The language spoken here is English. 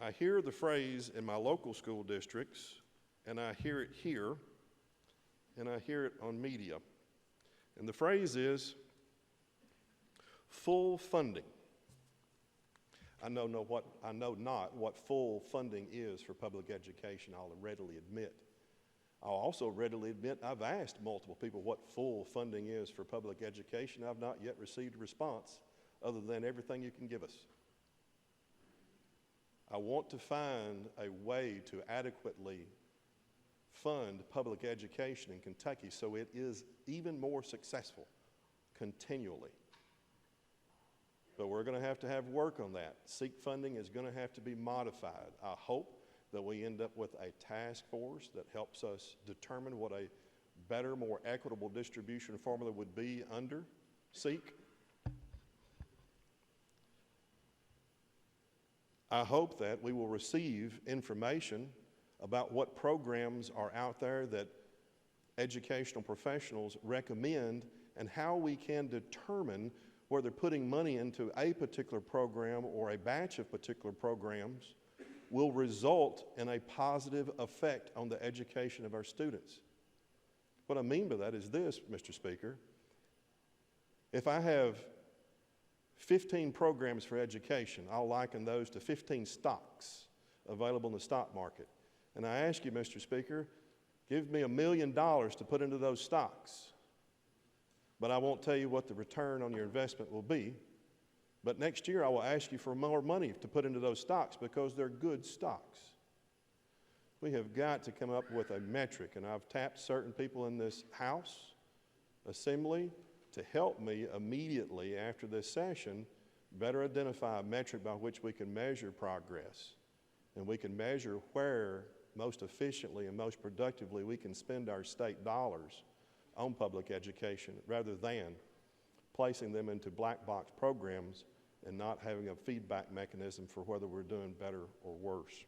I hear the phrase in my local school districts, and I hear it here, and I hear it on media. And the phrase is full funding. I know not what full funding is for public education, I'll readily admit. I'll also readily admit I've asked multiple people what full funding is for public education. I've not yet received a response other than everything you can give us. I want to find a way to adequately fund public education in Kentucky so it is even more successful continually. But we're going to have work on that. SEEK funding is going to have to be modified. I hope that we end up with a task force that helps us determine what a better, more equitable distribution formula would be under SEEK. I hope that we will receive information about what programs are out there that educational professionals recommend and how we can determine whether putting money into a particular program or a batch of particular programs will result in a positive effect on the education of our students. What I mean by that is this, Mr. Speaker. If I have 15 programs for education, I'll liken those to 15 stocks available in the stock market. And I ask you, Mr. Speaker, give me $1 million to put into those stocks. But I won't tell you what the return on your investment will be. But next year I will ask you for more money to put into those stocks because they're good stocks. We have got to come up with a metric, and I've tapped certain people in this House assembly to help me immediately after this session better identify a metric by which we can measure progress, and we can measure where most efficiently and most productively we can spend our state dollars on public education rather than placing them into black box programs and not having a feedback mechanism for whether we're doing better or worse.